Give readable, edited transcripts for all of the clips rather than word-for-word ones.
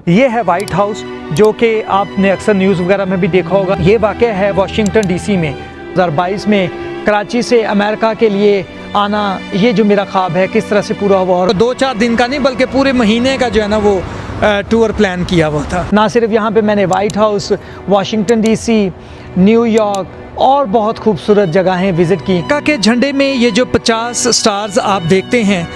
ये है white house, जो कि आपने अक्सर न्यूज़ वगैरह में भी देखा होगा। ये वाक़या है वाशिंगटन डीसी में। 2022 में कराची से अमेरिका के लिए आना, ये जो मेरा ख्वाब है किस तरह से पूरा हुआ। और 2-4 दिन का नहीं बल्कि पूरे महीने का जो है ना वो टूर प्लान किया हुआ था। ना सिर्फ यहाँ पे मैंने white house, Washington DC, New York और बहुत खूबसूरत जगहें विज़िट की। अमेरिका के झंडे में ये जो 50 स्टार्स आप देखते हैं,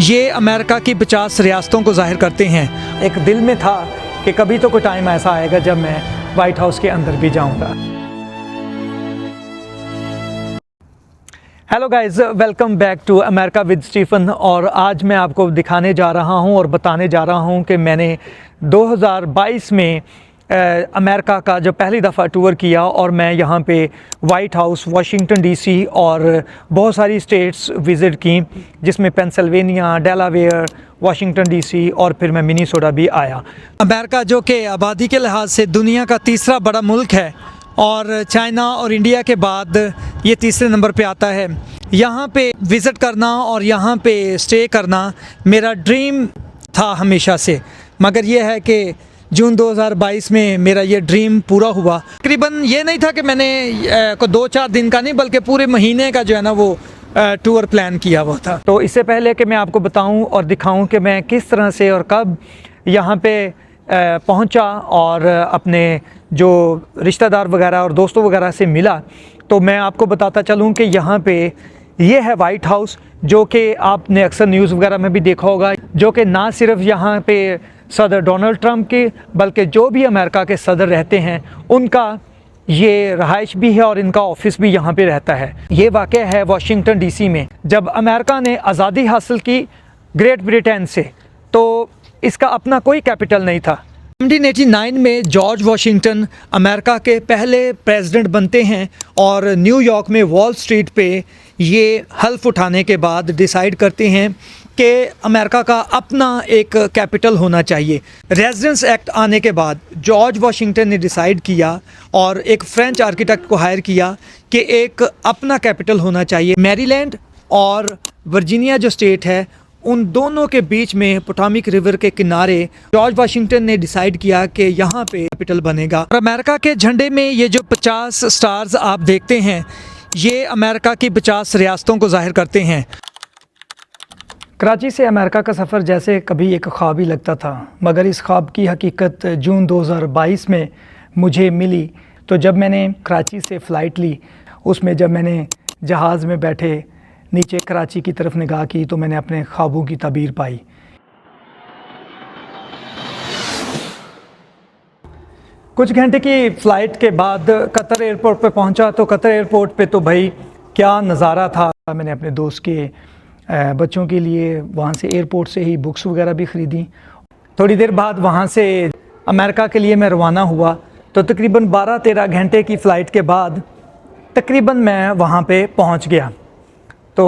ये अमेरिका की 50 रियासतों को ज़ाहिर करते हैं। एक दिल में था कि कभी तो कोई टाइम ऐसा आएगा जब मैं वाइट हाउस के अंदर भी जाऊंगा। Hello guys, welcome back to America with Stephen. और आज मैं आपको दिखाने जा रहा हूं और बताने जा रहा हूं कि मैंने 2022 में अमेरिका का जो पहली दफ़ा टूर किया और मैं यहाँ पे वाइट हाउस, वाशिंगटन डीसी और बहुत सारी स्टेट्स विज़िट की, जिसमें पेंसिल्वेनिया, डेलावेयर, वाशिंगटन डीसी और फिर मैं मिनीसोटा भी आया। अमेरिका जो कि आबादी के लिहाज से दुनिया का तीसरा बड़ा मुल्क है और चाइना और इंडिया के बाद ये तीसरे नंबर पे आता है। यहाँ पे विज़िट करना और यहाँ पे स्टे करना मेरा ड्रीम था हमेशा से, मगर ये है कि जून 2022 में मेरा ये ड्रीम पूरा हुआ। तकरीबन ये नहीं था कि मैंने 2-4 दिन का नहीं बल्कि पूरे महीने का जो है ना वो टूर प्लान किया हुआ था। तो इससे पहले कि मैं आपको बताऊं और दिखाऊं कि मैं किस तरह से और कब यहाँ पे पहुँचा और अपने जो रिश्तेदार वगैरह और दोस्तों वगैरह से मिला, तो मैं आपको बताता चलूँ कि यहाँ पे ये है वाइट हाउस, जो कि आपने अक्सर न्यूज़ वगैरह में भी देखा होगा, जो कि ना सिर्फ यहाँ पे सदर डोनाल्ड ट्रंप के बल्कि जो भी अमेरिका के सदर रहते हैं उनका ये रहाइश भी है और इनका ऑफिस भी यहाँ पे रहता है। ये वाक़या है वाशिंगटन डीसी में। जब अमेरिका ने आज़ादी हासिल की ग्रेट ब्रिटेन से, तो इसका अपना कोई कैपिटल नहीं था। 1789 में जॉर्ज वाशिंगटन अमेरिका के पहले प्रेसिडेंट बनते हैं और न्यूयॉर्क में वॉल स्ट्रीट पे ये हल्फ उठाने के बाद डिसाइड करते हैं कि अमेरिका का अपना एक कैपिटल होना चाहिए। रेजिडेंस एक्ट आने के बाद जॉर्ज वाशिंगटन ने डिसाइड किया और एक फ्रेंच आर्किटेक्ट को हायर किया कि एक अपना कैपिटल होना चाहिए। मैरीलैंड और वर्जीनिया जो स्टेट है, उन दोनों के बीच में पोटोमैक रिवर के किनारे जॉर्ज वाशिंगटन ने डिसाइड किया कि यहाँ पे कैपिटल बनेगा। और अमेरिका के झंडे में ये जो 50 स्टार्स आप देखते हैं, ये अमेरिका की 50 रियासतों को ज़ाहिर करते हैं। कराची से अमेरिका का सफ़र जैसे कभी एक ख्वाब ही लगता था, मगर इस ख्वाब की हकीकत जून 2022 में मुझे मिली। तो जब मैंने कराची से फ़्लाइट ली, उसमें जब मैंने जहाज़ में बैठे नीचे कराची की तरफ निगाह की, तो मैंने अपने ख्वाबों की ताबीर पाई। कुछ घंटे की फ़्लाइट के बाद कतर एयरपोर्ट पे पहुंचा। तो कतर एयरपोर्ट पे तो भाई क्या नज़ारा था। मैंने अपने दोस्त के बच्चों के लिए वहाँ से एयरपोर्ट से ही बुक्स वगैरह भी ख़रीदी। थोड़ी देर बाद वहाँ से अमेरिका के लिए मैं रवाना हुआ। तो तकरीबन 12-13 घंटे की फ़्लाइट के बाद तकरीबन मैं वहाँ पे पहुँच गया। तो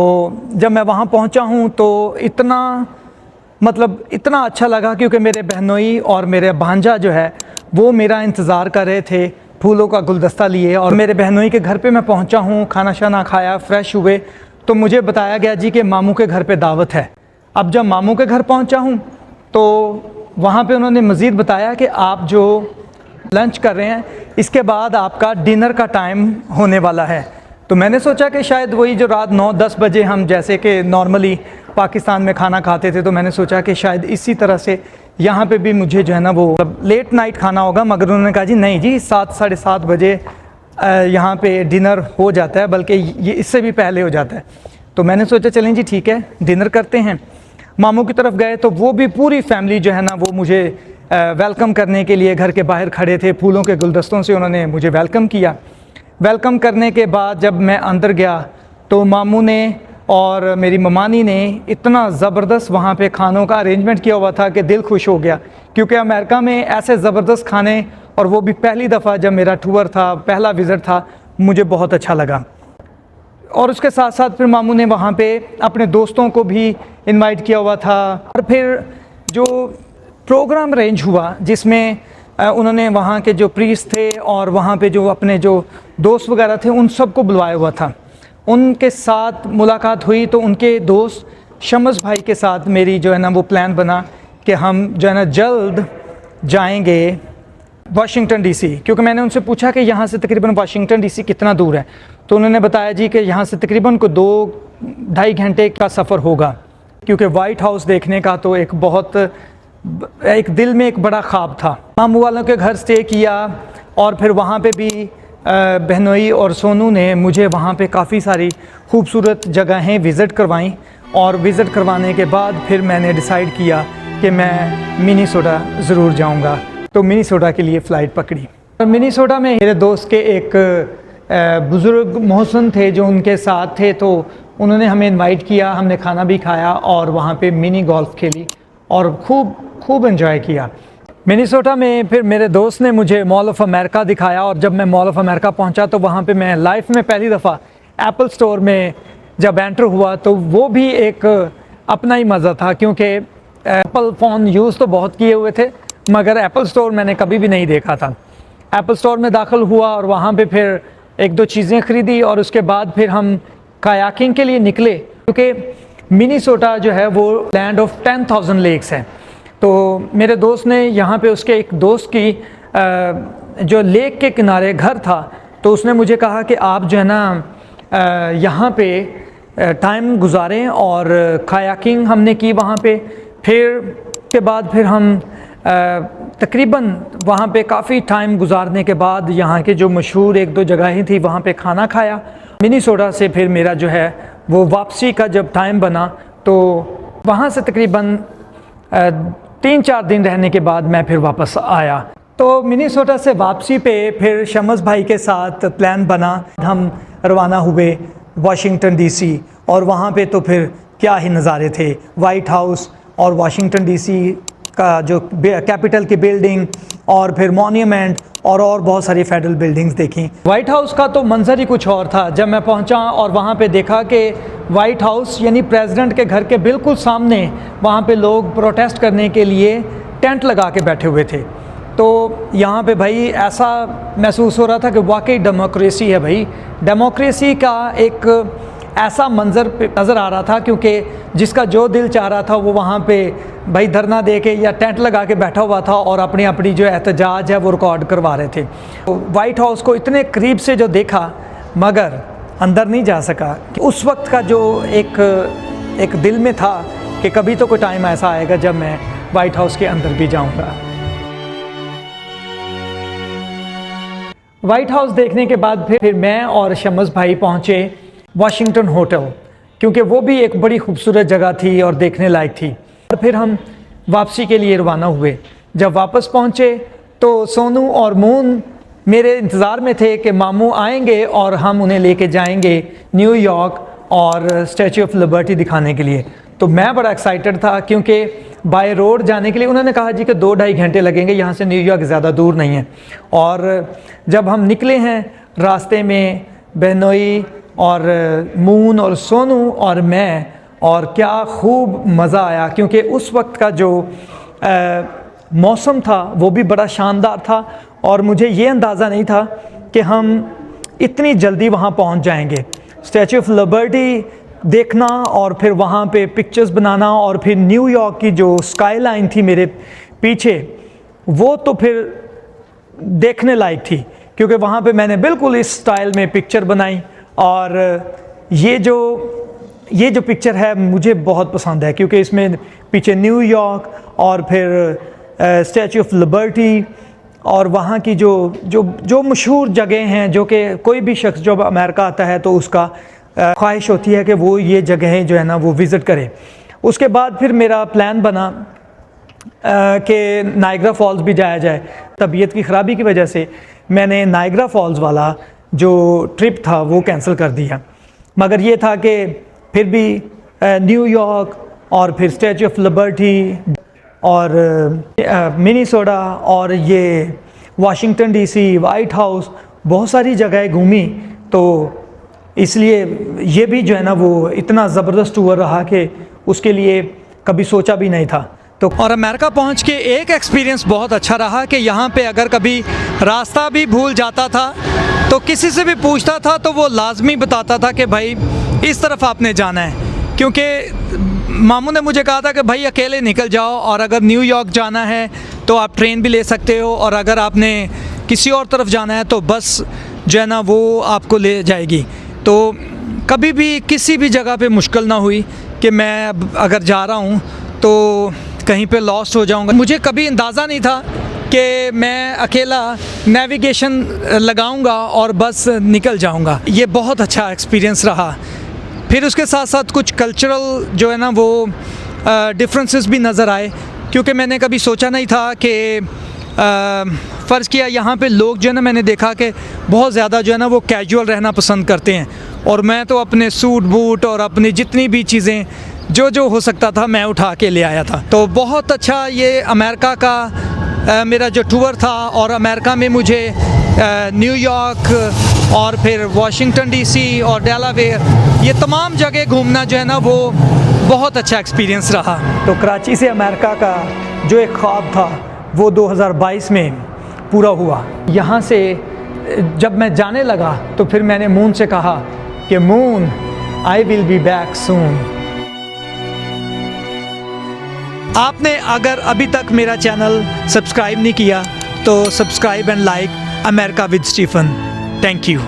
जब मैं वहाँ पहुँचा हूँ तो इतना अच्छा लगा, क्योंकि मेरे बहनोई और मेरे भांजा जो है वो मेरा इंतज़ार कर रहे थे फूलों का गुलदस्ता लिए। और मेरे बहनोई के घर पे मैं पहुँचा हूँ, खाना शाना खाया, फ़्रेश हुए, तो मुझे बताया गया जी कि मामू के घर पे दावत है। अब जब मामू के घर पहुँचा हूँ तो वहाँ पे उन्होंने मज़ीद बताया कि आप जो लंच कर रहे हैं, इसके बाद आपका डिनर का टाइम होने वाला है। तो मैंने सोचा कि शायद वही जो रात 9-10 बजे हम जैसे कि नॉर्मली पाकिस्तान में खाना खाते थे, तो मैंने सोचा कि शायद इसी तरह से यहाँ पे भी मुझे जो है ना वो लेट नाइट खाना होगा। मगर उन्होंने कहा जी नहीं जी, 7-7:30 बजे यहाँ पे डिनर हो जाता है, बल्कि ये इससे भी पहले हो जाता है। तो मैंने सोचा चलें जी ठीक है, डिनर करते हैं। मामू की तरफ गए तो वो भी पूरी फैमिली जो है ना वो मुझे वेलकम करने के लिए घर के बाहर खड़े थे। फूलों के गुलदस्तों से उन्होंने मुझे वेलकम किया। वेलकम करने के बाद जब मैं अंदर गया तो मामू ने और मेरी ममानी ने इतना ज़बरदस्त वहाँ पे खानों का अरेंजमेंट किया हुआ था कि दिल खुश हो गया, क्योंकि अमेरिका में ऐसे ज़बरदस्त खाने, और वो भी पहली दफ़ा जब मेरा टूर था, पहला विज़िट था, मुझे बहुत अच्छा लगा। और उसके साथ साथ फिर मामू ने वहाँ पे अपने दोस्तों को भी इनवाइट किया हुआ था। और फिर जो प्रोग्राम अरेंज हुआ जिसमें उन्होंने वहाँ के जो प्रीस्ट थे और वहाँ पे जो अपने जो दोस्त वगैरह थे उन सबको बुलवाया हुआ था। उनके साथ मुलाकात हुई तो उनके दोस्त शम्स भाई के साथ मेरी जो है ना वो प्लान बना कि हम जो है ना जल्द जाएंगे वाशिंगटन डीसी, क्योंकि मैंने उनसे पूछा कि यहाँ से तकरीबन वाशिंगटन डीसी कितना दूर है, तो उन्होंने बताया जी कि यहाँ से तकरीबन को 2-2.5 घंटे का सफ़र होगा। क्योंकि वाइट हाउस देखने का तो एक दिल में एक बड़ा ख्वाब था। मामू वालों के घर स्टे किया और फिर वहाँ पे भी बहनोई और सोनू ने मुझे वहाँ पे काफ़ी सारी खूबसूरत जगहें विज़िट करवाईं, और विज़िट करवाने के बाद फिर मैंने डिसाइड किया कि मैं मिनीसोटा ज़रूर जाऊँगा। तो मिनीसोटा के लिए फ़्लाइट पकड़ी। और मिनीसोटा में मेरे दोस्त के एक बुज़ुर्ग मोहसिन थे जो उनके साथ थे, तो उन्होंने हमें इनवाइट किया, हमने खाना भी खाया और वहाँ पे मिनी गोल्फ़ खेली और खूब एंजॉय किया। मिनीसोटा में फिर मेरे दोस्त ने मुझे मॉल ऑफ़ अमेरिका दिखाया, और जब मैं मॉल ऑफ़ अमेरिका पहुंचा तो वहाँ पे मैं लाइफ में पहली दफ़ा एप्पल स्टोर में जब एंटर हुआ तो वो भी एक अपना ही मज़ा था, क्योंकि एप्पल फ़ोन यूज़ तो बहुत किए हुए थे मगर एप्पल स्टोर मैंने कभी भी नहीं देखा था। एप्पल स्टोर में दाखिल हुआ और वहाँ पे फिर 1-2 चीज़ें ख़रीदी, और उसके बाद फिर हम कायाकिंग के लिए निकले, क्योंकि मिनीसोटा जो है वो लैंड ऑफ 10,000 लेक्स है। तो मेरे दोस्त ने यहाँ पे उसके एक दोस्त की जो लेक के किनारे घर था, तो उसने मुझे कहा कि आप जो है ना यहाँ पे टाइम गुजारें, और कायाकिंग हमने की वहाँ पे। फिर के बाद फिर हम तकरीबन वहाँ पे काफ़ी टाइम गुजारने के बाद यहाँ के जो मशहूर 1-2 जगहें थी वहाँ पे खाना खाया। मिनीसोटा से फिर मेरा जो है वो वापसी का जब टाइम बना, तो वहाँ से तकरीबन 3-4 दिन रहने के बाद मैं फिर वापस आया। तो मिनीसोटा से वापसी पे फिर शम्स भाई के साथ प्लान बना, हम रवाना हुए वाशिंगटन डीसी, और वहाँ पे तो फिर क्या ही नज़ारे थे। वाइट हाउस और वाशिंगटन डीसी का जो कैपिटल की बिल्डिंग, और फिर मॉन्यूमेंट और बहुत सारी फेडरल बिल्डिंग्स देखी। वाइट हाउस का तो मंजर ही कुछ और था। जब मैं पहुंचा और वहां पे देखा कि वाइट हाउस यानी प्रेसिडेंट के घर के बिल्कुल सामने वहां पे लोग प्रोटेस्ट करने के लिए टेंट लगा के बैठे हुए थे, तो यहाँ पे भाई ऐसा महसूस हो रहा था कि वाकई डेमोक्रेसी है भाई। डेमोक्रेसी का एक ऐसा मंज़र नज़र आ रहा था, क्योंकि जिसका जो दिल चाह रहा था वो वहाँ पे भाई धरना दे के या टेंट लगा के बैठा हुआ था और अपनी जो एहतजाज है वो रिकॉर्ड करवा रहे थे। तो वाइट हाउस को इतने करीब से जो देखा मगर अंदर नहीं जा सका। उस वक्त का जो एक दिल में था कि कभी तो कोई टाइम ऐसा आएगा जब मैं वाइट हाउस के अंदर भी जाऊँगा। वाइट हाउस देखने के बाद फिर मैं और शम्स भाई पहुँचे वाशिंगटन होटल, क्योंकि वो भी एक बड़ी खूबसूरत जगह थी और देखने लायक थी। और फिर हम वापसी के लिए रवाना हुए। जब वापस पहुँचे तो सोनू और मून मेरे इंतज़ार में थे कि मामू आएंगे और हम उन्हें लेके जाएंगे न्यूयॉर्क और स्टैचू ऑफ लिबर्टी दिखाने के लिए। तो मैं बड़ा एक्साइटेड था, क्योंकि बाय रोड जाने के लिए उन्होंने कहा जी कि 2-2.5 घंटे लगेंगे, यहाँ से न्यूयॉर्क ज़्यादा दूर नहीं है। और जब हम निकले हैं रास्ते में बहनोई और मून और सोनू और मैं, और क्या खूब मज़ा आया, क्योंकि उस वक्त का जो मौसम था वो भी बड़ा शानदार था, और मुझे ये अंदाज़ा नहीं था कि हम इतनी जल्दी वहाँ पहुँच जाएंगे। स्टैचू ऑफ लिबर्टी देखना और फिर वहाँ पे पिक्चर्स बनाना, और फिर न्यूयॉर्क की जो स्काई लाइन थी मेरे पीछे वो तो फिर देखने लायक थी, क्योंकि वहाँ पे मैंने बिल्कुल इस स्टाइल में पिक्चर बनाई। और ये जो पिक्चर है मुझे बहुत पसंद है, क्योंकि इसमें पीछे न्यूयॉर्क और फिर स्टैचू ऑफ लिबर्टी और वहाँ की जो मशहूर जगह हैं, जो कि कोई भी शख्स जब अमेरिका आता है तो उसका ख्वाहिश होती है कि वो ये जगहें जो है ना वो विज़िट करे। उसके बाद फिर मेरा प्लान बना कि नायग्रा फॉल्स भी जाया जाए। तबीयत की ख़राबी की वजह से मैंने नायग्रा फॉल्स वाला जो ट्रिप था वो कैंसिल कर दिया, मगर ये था कि फिर भी न्यूयॉर्क और फिर स्टैचू ऑफ लिबर्टी और मिनीसोटा और ये वाशिंगटन डीसी, वाइट हाउस, बहुत सारी जगह घूमी। तो इसलिए ये भी जो है ना वो इतना ज़बरदस्त टूर रहा कि उसके लिए कभी सोचा भी नहीं था। तो और अमेरिका पहुंच के एक एक्सपीरियंस बहुत अच्छा रहा कि यहाँ पे अगर कभी रास्ता भी भूल जाता था तो किसी से भी पूछता था तो वो लाजमी बताता था कि भाई इस तरफ आपने जाना है, क्योंकि मामू ने मुझे कहा था कि भाई अकेले निकल जाओ और अगर न्यूयॉर्क जाना है तो आप ट्रेन भी ले सकते हो, और अगर आपने किसी और तरफ जाना है तो बस जो है ना वो आपको ले जाएगी। तो कभी भी किसी भी जगह पे मुश्किल ना हुई कि मैं अगर जा रहा हूँ तो कहीं पे लॉस्ट हो जाऊँगा। मुझे कभी अंदाज़ा नहीं था कि मैं अकेला नेविगेशन लगाऊंगा और बस निकल जाऊंगा। ये बहुत अच्छा एक्सपीरियंस रहा। फिर उसके साथ साथ कुछ कल्चरल जो है ना वो डिफरेंसेस भी नज़र आए, क्योंकि मैंने कभी सोचा नहीं था कि फ़र्ज़ किया यहाँ पे लोग जो है ना, मैंने देखा कि बहुत ज़्यादा जो है ना वो कैजुअल रहना पसंद करते हैं, और मैं तो अपने सूट बूट और अपनी जितनी भी चीज़ें जो हो सकता था मैं उठा के ले आया था। तो बहुत अच्छा ये अमेरिका का मेरा जो टूर था, और अमेरिका में मुझे न्यूयॉर्क और फिर वाशिंगटन डीसी और डेलावेयर, ये तमाम जगह घूमना जो है ना वो बहुत अच्छा एक्सपीरियंस रहा। तो कराची से अमेरिका का जो एक ख्वाब था वो 2022 में पूरा हुआ। यहाँ से जब मैं जाने लगा तो फिर मैंने मून से कहा कि moon, I will be back soon. आपने अगर अभी तक मेरा चैनल सब्सक्राइब नहीं किया तो subscribe and like America with Stephen. Thank you.